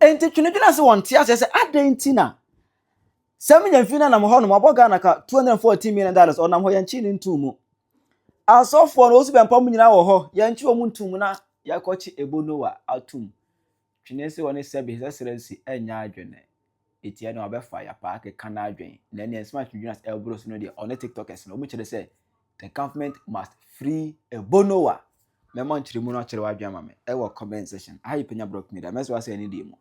enti Twene Jonas wonte ase se adenti na Sammy Gyamfi na ho no maboga na ka $214 million onam ho yanchi ni ntumu asofo no osu Bempah mu nyina wo ho yanchi wo mu ntumu na yakochi Ebo Noah atum Twene se woni sebe seserensi enya adwene etia na obefa ya pa ke kana adwen na ne ensma Twene Jonas elbros no de on TikTokers no mu kire se the government must free Ebo Noah memo nchirimu no kire wadwan ma me e wo comment section ayi Penyah block me da meso ase ani di mu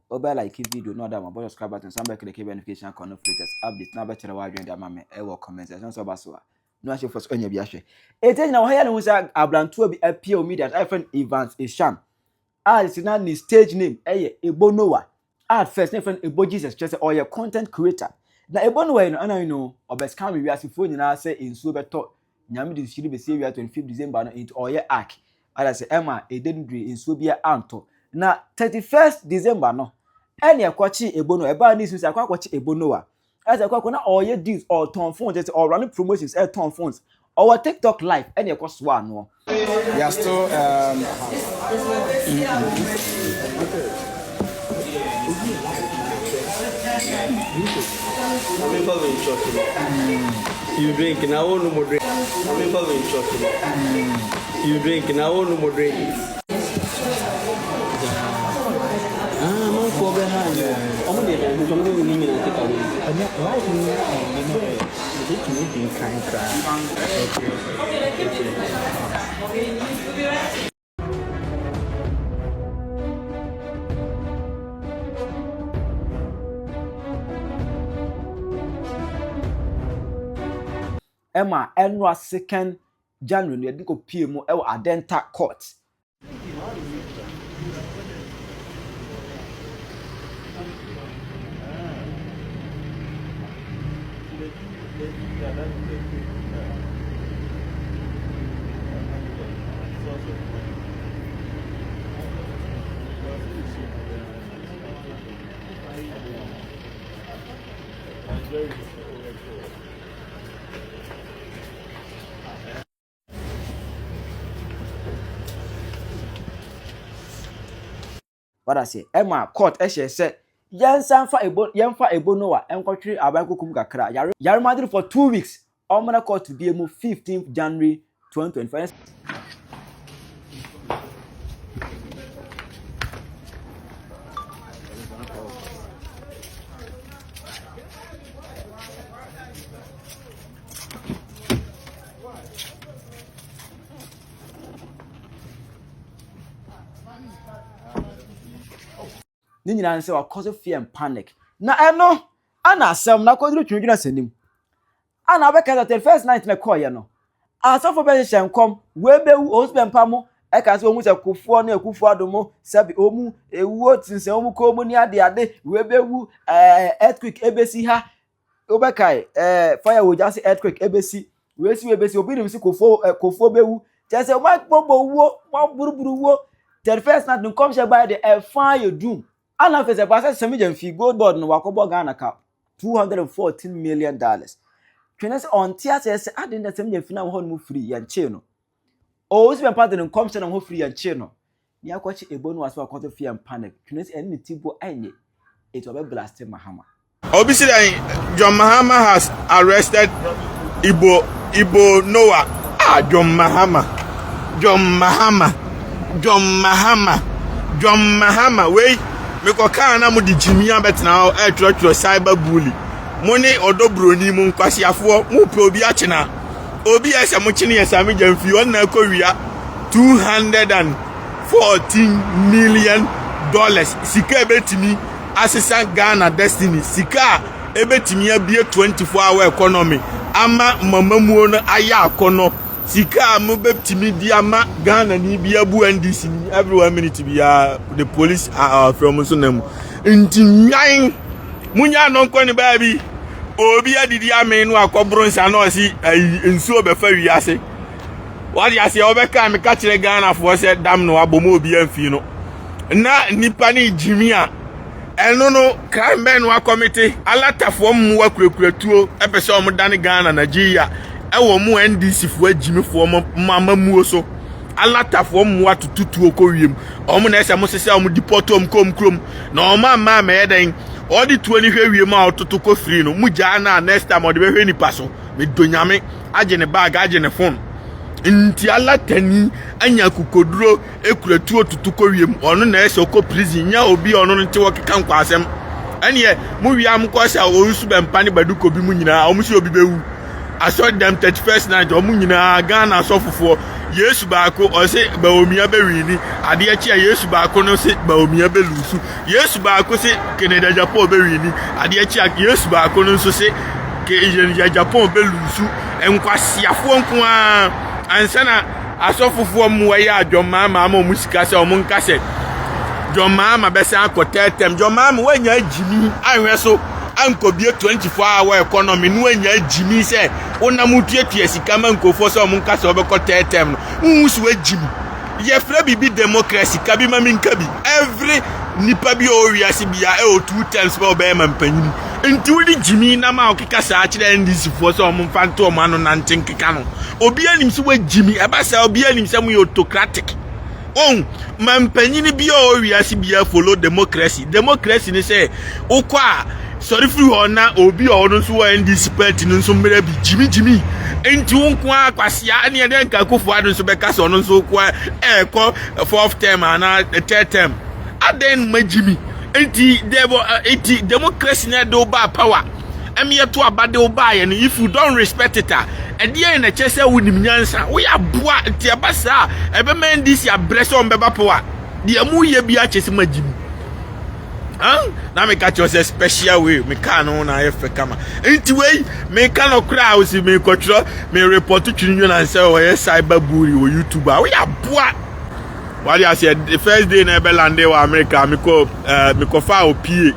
oba like video no da ma boy subscribe button some back the notification icon no latest update na be kire wadwan da ma me e wo comment section so ba so a no ashe for so anya bi ahwe etenyi na wo haya ne hu sa abranto bi appeal media I friend Evans Isham is na ni stage name Ebo Noah at first name friend Ebo Jesus just or your content creator na Ebo Noah no ana you know obescan we asifo nyina say ensuo beto nyame de shiri be say we 25 December no into oye ark ada say Emma edendri ensuo bia anto na 31st December no ene ekwachi Ebo Noah eba ni susa akwachi Ebo Noah as akwa na oye deals or ton phones or running promotions ton phones our TikTok live ene ekwaso ano we are still you drink now, no more drink. You drink now, no more drink. I'm for behind. Only I'm going to take away. And yet, life is kind of. Emma enwa 2nd January no yedi ko pie mu e Adenta court what I say Emma court say yenfa Ebo Noah enkotwe abankokum kakra yare madri for 2 weeks omana court to be 15th January 2025 ni nyina nse wa cause fear and panic na eno ana asem na cause Twene Jonas anim ana abeka that first night na call ye no asofo be hyenkom we bewu osu Bempah mo e ka se omu se kufuo na ekufuo adomo sabi omu ewuo tinse omu ko mu ni ade we bewu earthquake ebesi ha obekai fire wo just earthquake ebesi we si ebesi obi nim si kufuo bewu just ma gbogbo wo ma buruburu wo the first night no come share by the fire doom ana fese ba Sammy Gyamfi gold board no wakobo Ghana ka $214 million Twene se on tia se ade na Sammy Gyamfi na ho no free yanche no o si Bempah de no come share no free yanche no ni akwachi Ebo Noah so akoto fear and panic Twene se eni tibo anye it will be blast Mahama obviously John Mahama has arrested Ebo Noah John Mahama wey me ko kan na mo di jimia betna e tro cyber bully mo ni odobroni mu nkwasiafo mo pe obi achina obi ese mo chine ye Sammy Gyamfi on na ko wia $214 million sika ebetimi asesa Ghana destiny sika ebetimi abie 24-hour economy ama mamamuo no aya akono sika mo betimi di ama Ghana ni bia bu NDC every 1 minute bia the police are from so nam nti nyan munya no nko ni baabi obi adidi amenu akobro nsa na osi nsuo be fa wiase wadi ase obeka me ka kire Ghana fo se dam no abomo obi amfi no na nipa ni jimia eno no crime men wa committee alatafo mu wa kurekuratuo epese o mu dane Ghana Nigeria ewo mu NDC fo ajimi fo mama muo so alatafo mmoa tututuo ko wiem omo na ese mo sese omo deport om krom na omo ama ma eden odi tuo ni hwe wiem a ototo ko free no mu gya na next time odi be hwe ni paso me donyame age ne bag age ne phone nti alatani anya kukoduro ekuratuo tutuko wiem ono na ese ko prison nya obi ono nti wo keka nkwasem ene mu wiam ko sha Owusu Bempah ne baduko bi mu nyina omo si obi bewu aso dem 31st night omo nyina Ghana asofofo Yesu baako o se ba omia be wini ade a chia Yesu baako no se ba omia be lusu Yesu baako se Canada Japan be wini ade a chia Yesu baako no so se ke Japan be lusu enkwasiafo nko a ansana asofofo mu wa ya John Mahama ma musika se o mu nkase John Mahama be se akotetem John Mahama wanya jimi ahwe so ankobie 24 hour economy no anya jimi se ona mutuetua sika ma nkofo se o mu nkase obekọ tetem no unsu ajimi ye fra bibi democracy ka bi ma minka bi every nipa bi o wiase bia e o 2 times ba obey ma mpanyin nti wodi jimi na ma okika sa akire ndisi fo se o mu mfanto o ma no na ntenkeka no obi anim se wa jimi eba sa obi anim se mu autocratic on mampanyin bi o wiase bia follow democracy ni say okwa sorry free ona obi o no so wa ndisi party no so mera bi jimi enti wonko akwasea ane e den ka kofu ado so beka so no so kwa ko 4th term ana 3rd term aden majimi enti democracy na do ba power emi to abade oba ye no if you don't respect it and dey na chese wonim nyansa wo ya boa enti abasa ebe men this ya breso mbeba power dey mu ye bia chese majimi na me catch us a special way me can no na efe kama enti wey me can no cry o si me kotro me report Twene Jonas say o ye cyberbully o YouTuber we ya boa what I said the first day na be lande wa America me ko fa o pie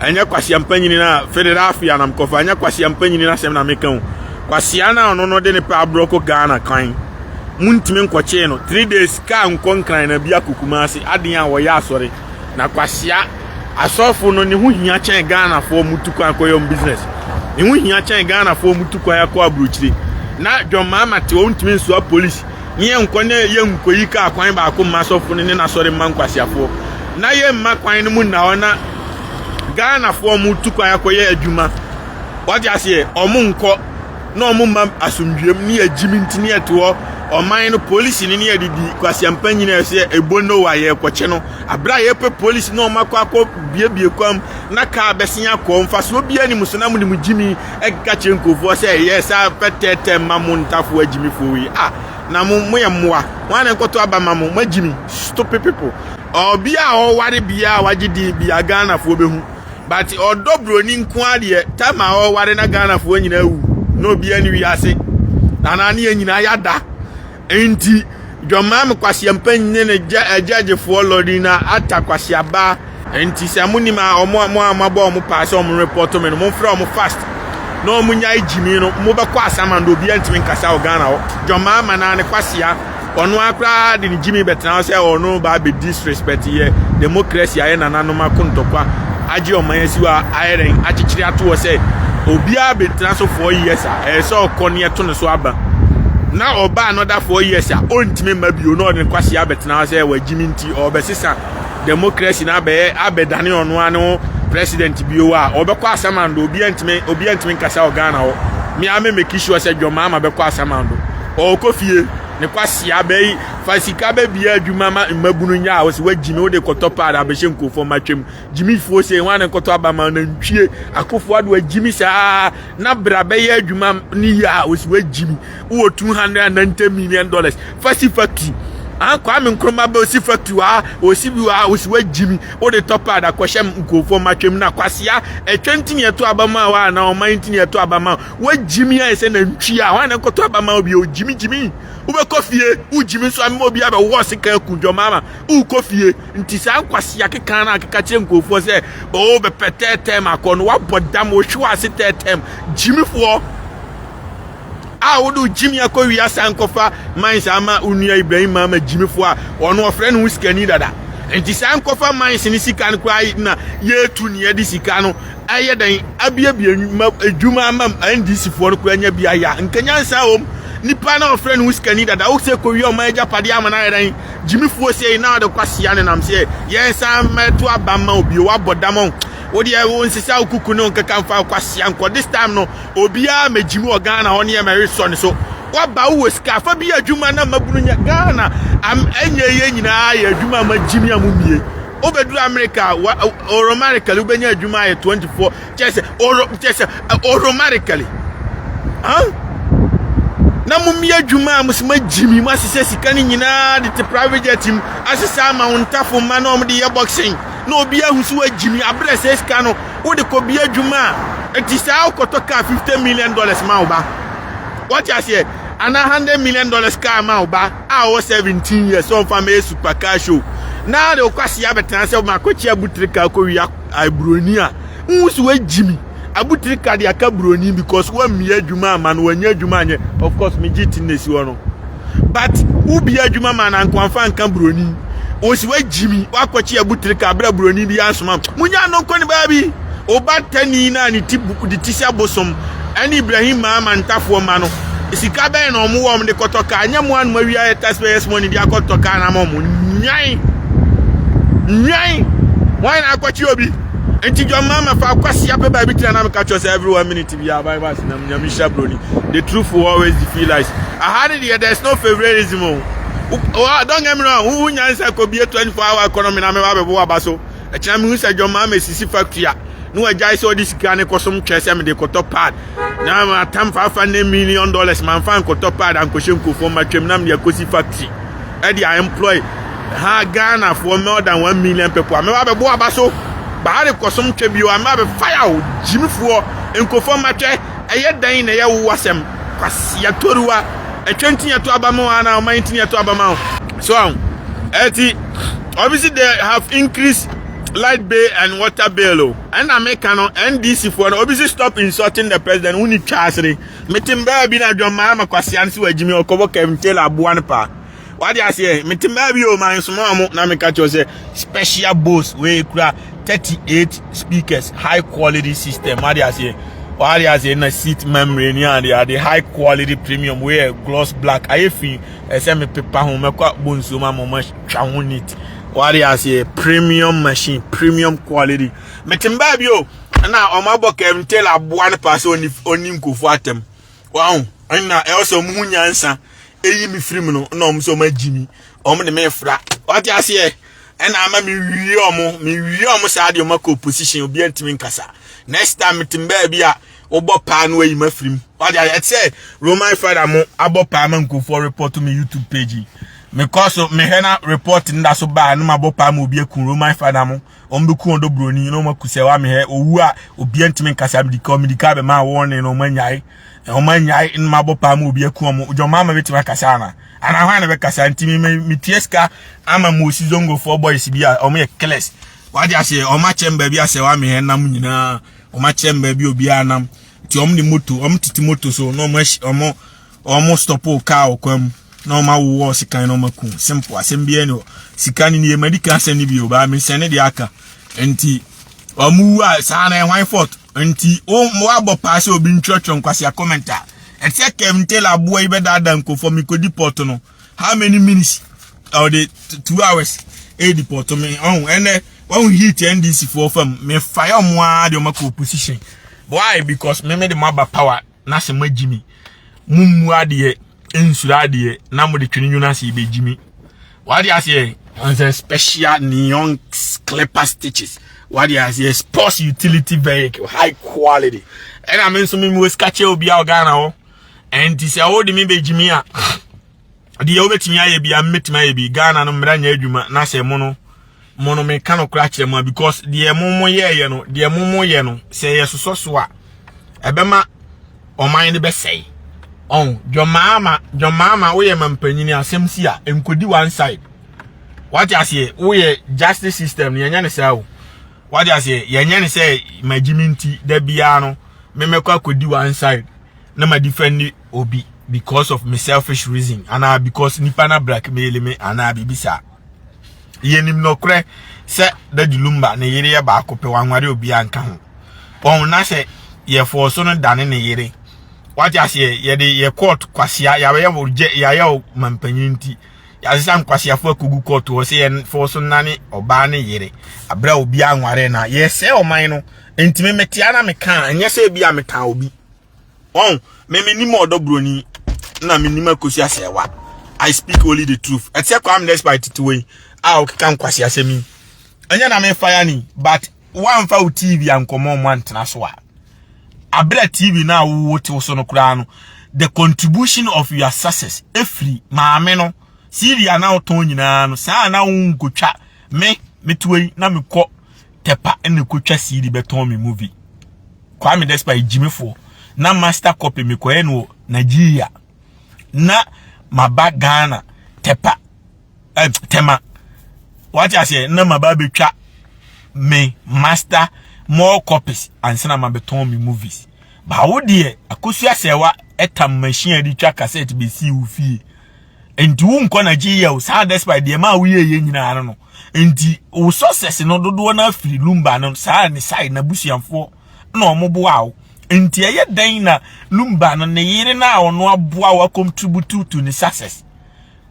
anya kwasi ampanyini na Philadelphia na mkofa anya kwasi ampanyini na sem na me kan kwasi ana no de ne pa broko Ghana kan muntime nkwache no 3 days ka nkonkran na bia kukumasi aden a wo ya asore na kwasi asofo no ne hu hia chen Ghana fo mutukwan koyom business ne hu hia chen Ghana fo mutukwan yakọ abrochire na John Mahama te o ntimi nso police nye nkone ye nkoyi ka akwan ba akọ masofo ne na sori man kwasiafo na ye mma kwan no mu na ona Ghana fo mutukwan yakoye adwuma what you say omu nko na omu mam asomdwem ne agimi ntini eto oman no police ni adidi kwasiampanyi na se Ebo Noah ye kwache no abra ye pe police na omakọ biebie kwam na ka besia ko mfa so bia ni musona mu ni mujimi eka chenkofo se yes a petete mamuntafo agimi fo wi na mo ye moa wan nkoto abama mo magimi stupid people obia o ware bia wagidi bia Ghana fo behu but odobro ni nko ade tama o ware na Ghana fo nyina wu no bia ni wi ase na ne nyina yada enti John Mahama kwasiampanyi ne judge for lordina atakwasiaba enti samuni ma omo amabo omo pass omo report me no mo fra omo fast no omo nya ijimi no mo be kwa asamando bi antimi nkasa o Ghana o John Mahama na ne kwasia ono akra de ni jimi betena say ono ba be disrespect ye democracy aye nanano makontokwa agi oman asiwa iron achichiri ato wo say obi a betena so 4 years so okone to ne so aba na oba another 4 years ontime mabio no de kwasi abetena say wagimi nti obesisa democracy na be abedane ono anu president bio a obekọ asamando obi antime nkasa o Ghana o mi ame make sure say John Mahama bekọ asamando o kofie ne kwasi abai fasika be bia adwuma mabunu nya a wo se wagimi o de kotopa da be hyenkofo matwem jimi fo se wan koto abama na ntwie akofo ado agimi saa na bra be ya adwuma ni ya wo se wagimi wo $290 million fasi factory kwa me nkroma be osi factory osi bi osi wagimi o de topa da kwhyem nkofo matwem na kwasia 20 yeto abama wa na o 19 yeto abama wagimi ya se na ntwie a wan koto abama obi o jimi ube kofie ujimi so am obi abe wo sika ku John Mahama u kofie nti sa kwasi akeka na akeka che nkofo se o be petetem akono wa bodam o hwa se tetem jimi fo wodu jimi akowi asankofa mines ama unua Ibrahim Mahama jimi fo a ono ofre no skani dada nti sa nkofa mines ni sika no kwa na yetu ne yedi sika no aye dan abia adwuma ama ndisi fo no kwa nya bia ya nkanyansa om nipa na friend who scan that I say ko wi o ma eja pade amana ran Jimmy fo say na de kwasia ne nam say yes am to abama obi wa bodamon wo de wo nsisa okuku no nkaka mfa kwasia nko this time no obi a ma Jimmy o Ghana ho ne ma reso so wa ba wo ska fa bi adwuma na mabunu nya Ghana am enye ye nyina ya adwuma ma Jimmy amumie obedu America automatically ubenya adwuma ya 24 chese automatically na mumie adwuma musima Jimmy masise sika ni nyina de private jet im asisa ma wontafo ma na omde ye boxing na obi ahusu wa Jimmy abrese sika no wo de ko bi adwuma etisa okoto ka $50 million ma oba what you say and $100 million car ma oba a o 17 years on family super car show na de kwasi abetana se ma kochi abutrika ko wi abroni a nso wa Jimmy abutrika de aka broni because wa mi adwuma ma no wanya adwuma anye of course me jitiness wono but ubi adwuma ma na nkwanfa nka broni o si wa Jimmy wa kochi abutrika abra broni bi ansoma munya no ko ni baabi oba tani na ni tibu di tisia bosom ani Ibrahim ma ntafo ma no sika be na omo wo de kotoka anya mo anu ma wi aye taxpayers money di akotoka na mo nyan why na akwachi obi enti John Mahama fa kwasi ape ba bi tira na meka chose every 1 minute bi ya Bible na nyamisha broni the truth will always defeat lies I had it there's no favoritism don't get me wrong who nyansa ko bi 24-hour economy na me ba be bo abaso e kira me hu se John Mahama sisi factory a no ajai so this guy kosom twese me de koto pad na ma tam $500 million man fan koto pad an koshenko for ma twem nam de kosi factory e dey employ ha Ghana for more than 1 million people me ba be bo abaso ba re kosom twebio am ba be fire Jimmy for enkofo ma twe eye dan na ye wo asem kwasia toruwa e 20 year to abama na 19 year to abama so obviously they have increased light bill and water bill and American NDC for obviously stop insulting the president who need chasri metimba bi na John Mahama kwasian si wa Jimmy okobo kemtela abuan pa what you say metimba bi o man so mo na me catch say special boss we kura 38 speakers high quality system what you say na seat memory ni and the high quality premium we gloss black ayefi say me paper ho me kwa bonso ma mo twa ho neat what you say premium machine premium quality metimba bi o na omabo kem tell aboa pass oni nkofu atem wow na also mu nyansa eyi mi firim no na omso ma Jimmy de me fra what you say and ama mi wi omo sa de omako position obi antimi nkasa next time metimba bi a obo pa no eyi ma firim what you say Roman father mo abo pa ma nkofu report to me YouTube page because me hena report nda so ba no mabo pa ma obi ekun Roman father mo ombeku ondo broni no makuse wa me he owu a obi antimi nkasa bi communicate be ma warning no manyai in mabo pa ma obi ekun mo John Mahama betima kasa na ana hwan na be kasa ntimi me tieska ama mo si zongo for boys bi a omo ye class wa dia se oma chemba bi ase wa me he nam nyina oma chemba bi obi anam ti omo ni moto omo titi moto so no omo stop o car o kwam no ma wo sika no maku simple asembie no sika ni e medical asem bi o ba me sene de aka enti omu a sa na hwan fort enti o mo abo pass obi ntwotwo nkwase commenter eti kem tell abo ibe dada nkofo mi ko deport no how many minutes or the 2 hours e deport me on ene one hit NDC for fam me fire mo a de mako opposition why because me the maba power na se ma Jimmy mummu ade insura de na mo de Twene Jonas be Jimmy what you say on the special neon clipper stitches what you say sports utility vehicle high quality and I mean so me was catch obi a Ghana ho and this all the me be Jimmy a the obetimi aye bi ametima aye bi Ghana no mra nya adwuma na se mono me kano kra kire mo because the momo ye no the momo ye no say yesoso so a ebema oman ne be say on John Mahama we mampanyini asem si a enkodi one side what you say we justice system yenya ne say what you say yenya ne say majiminti da bia no me mekwa kodi one side na ma defend obi because of me selfish reason and because nipa na blackmail me and bibisa yenim no kre se da dilumba na yere ya ba akope wanware obi anka ho on na se ye for so no dane ne yere what you say ye court kwasia ya mampanyinti ya sam kwasia fo kugu court wo se for so nane oba ne yere abra obi anware na ye se o man no ntime metia na meka anya se bia meka obi me minimo odobroni na minima kosi asewa I speak only the truth except I'm despite it way kan kwasia semi anya na me fire ni but one fa TV ankomo mantena so a abra TV na wo te so no kura no the contribution of your success every maame no Syria na oton nyina no saa na nkotwa me metwei na mekọ tepa ene kotwa CD beton me movie kwa me despite jimefo na master copy me ko eno Nigeria na maba Ghana tepa tema what I say na maba betwa me master more copies and send my beton me movies ba wo de akosu asewa etam machine di twa cassette be si wo fie enti wo nko Nigeria o sa despite de ma wo ye nyina no enti wo success no dodo na free lumba no sa ne side na busuamfo na omobo awo enti eye dan na lumba no ne yire na ono aboa wa contribute to the success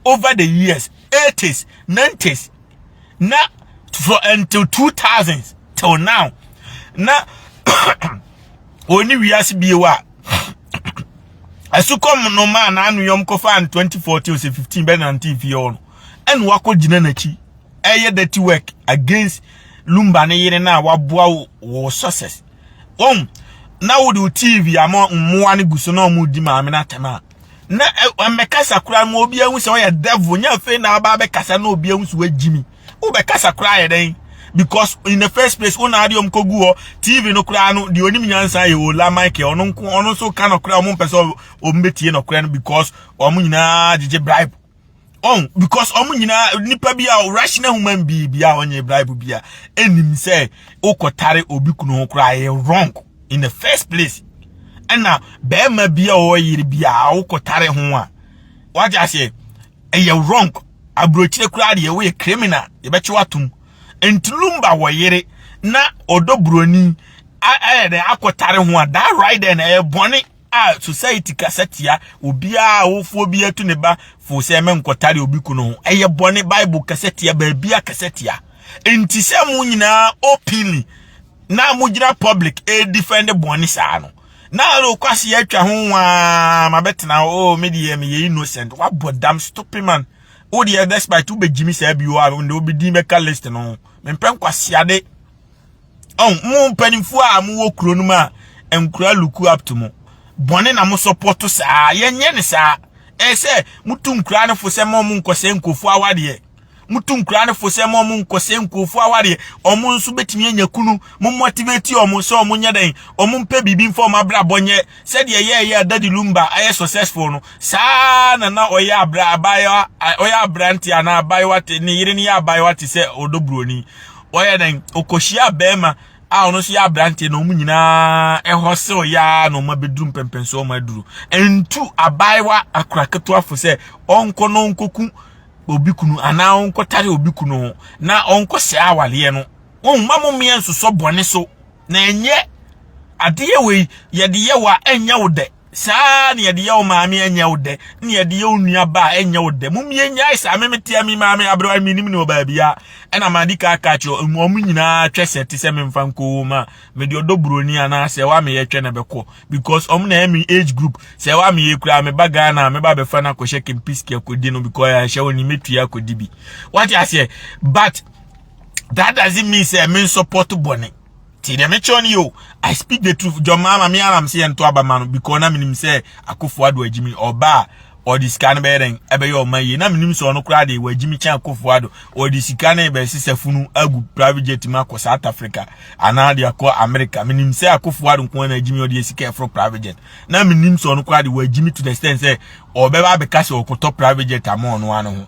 over the years 80s 90s na for until 2000s till now na oni wiase biewa asukom no ma na anu yom kofa 2014 or 15 be na TV on en wako gina nachi eye dirty work against lumba ne yire na waboa wo success na wo do TV amo mmoa ne guso na omu di ma me na tema na mekasa kura mo obi ahu se wo ya devil nya fe na ba be kasa na obi ahu se wa jimi wo be kasa kura ye den because in the first place one adiom kogu TV no kura no the onim nyansa ye o la mic ono so kan kura o mo pese o mbetie no kura no because o mo nyina jeje bribe because o mo nyina nipa bia o rational human being bia onye bribe bia enim say o kotare obi kunu ho kura ye wrong in the first place and na be ma bia o yiri bia o kotare ho a what I say e wrong abrochire kura de we criminal ye be chiwatum entulumba woyere na odobroni de akotare ho a that right then e bone a society kasetia obia wofo bia tu ne ba fo se me nkotare obi kuno eye bone bible kasetia ba bia kasetia enti se mu nyina openly na mu gina public e defend bone saa no na ro kwase atwa ho wa mabetena media me ye innocent wa bodam stupid man o the despite to be Jimmy say bi o ndo obi di meka list no mempen kwasiade mu panimfu a mu wo kuro no ma enkura look up to mu bone na mu support saa yenye ne saa say mutu nkura ne fo se mo mu nkose nkofu awade mutu nkura ne fo se mo mu nkose nkofu awade omu nso betimi anya kunu mu motivate omu so omu nya den omu mpe bibi mfo ma bra bonye said ye daddy lumba aye successful no saa na oya abra abayo oya branti ana abayo wate ni yire ni abayo wate se odobroni oya den okoshia bema a ono so ya branti no mu nyina ehose oya no ma bedrum pempenso ma duru entu abayo akraketo afo se onko no nkoku obi kunu ana onko tare obi kunu na onko se awale no mamu mienso so bone so na enye adeye we yede ye wa enya wode saa ne yede ye o maami enya wode ne yede ye onua ba enya wode mum ye nya isa memetia mi maami abro mi nim ne obabia ena madika aka cho omu nyina twese te se memfa nko ma me de odobroni ana se wa me ye twe na beko because omu na emi age group se wa me ye kura me baga na me ba be fa na ko shake piski akodi no because ya sha oni metua akodi bi what I say but that doesn't mean say me support bone ti de me choni yo I speak the truth John Mahama me am say ento abamano because na minim say akofo ado agimi oba or the scan bearing ebe yo maye na minim so no kra de wagimi chan akofo ado or the scan be sisafunu agu private jet ma ko South Africa ana de akọ America minim say akofo ado ko na agimi or the sika for private jet na minim so no kra de wagimi to the extent say obeba be kase okoto private jet amon no ano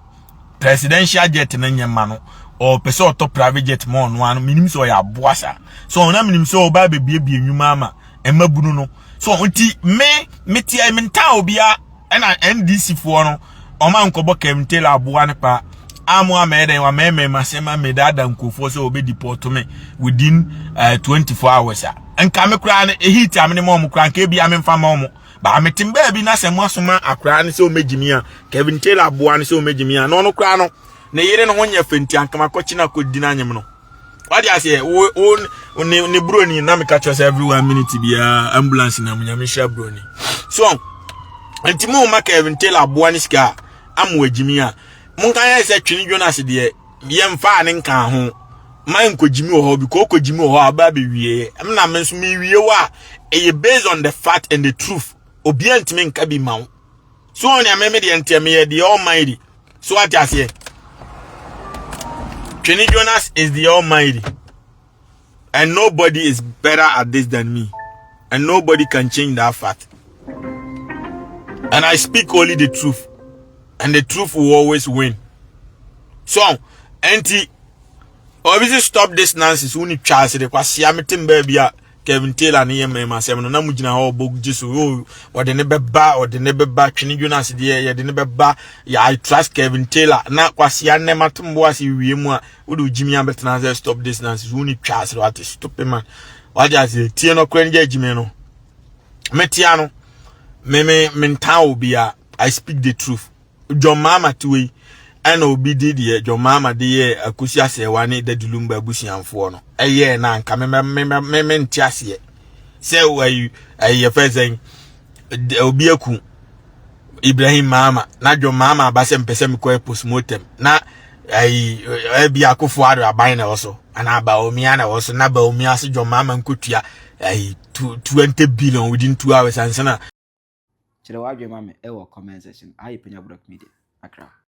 presidential jet na nyema no or person top private jet mo no ano minim so ya boasa so na minim so oba bebie enwuma ama emabunu no so nti me tia menta obia na NDC fo no o ma nkobo kemtela aboa ne pa amu ameden wa meme masema medada nkofo so obe deport me within 24 hours nka me kra na hit am ne mo kra nka bia me mfa mo ba metim ba bi na se mo asoma akra ne se o megimi a Kevin Taylor aboa ne se o megimi a no no kra no ne yire no honya fenti ankama kochi na kodi na anyem no what you say ne broni na me catch us every 1 minute bia ambulance na munyame hia broni so antimo ma Kevin Taylor aboa ne sika amwo agimi a munkan ya se Twene Jonas de yemfa ne nka ho man kojimi ho bi ko kojimi ho aba be wie na me nso me wie wa e based on the fact and the truth obi antime nka bi mawo so on ya me de ntem ye the almighty so what you say Twene Jonas is the almighty and nobody is better at this than me and nobody can change that fact and I speak only the truth and the truth will always win so anti obviously stop this nonsense when you try to kwasi ametim baby Kevin Taylor ne yema masem no na mugina ho bogjiso o de ne beba Twene Jonas de de ne beba ya I trust Kevin Taylor na kwasi anematumbo ase wiemu a wo do jimi abetena say stop this nonsense when you try to what stop man what just tie no kwenje jimi no metia no me mentan obia I speak the truth John Mahama tuwe ana obi di John Mahama de akusi asewa ne dadulumba abusianfo no eye na nka me ntiase se ayi fezen obi aku Ibrahim Mahama na John Mahama abase mpese mko postmortem na ayi bi akofo ado aban na woso ana ba omia na woso na ba omia se John Mahama nkotua ayi 20 billion within 2 hours ansana Chire wadwe mame e wo comment section ayi Penyah Media Accra.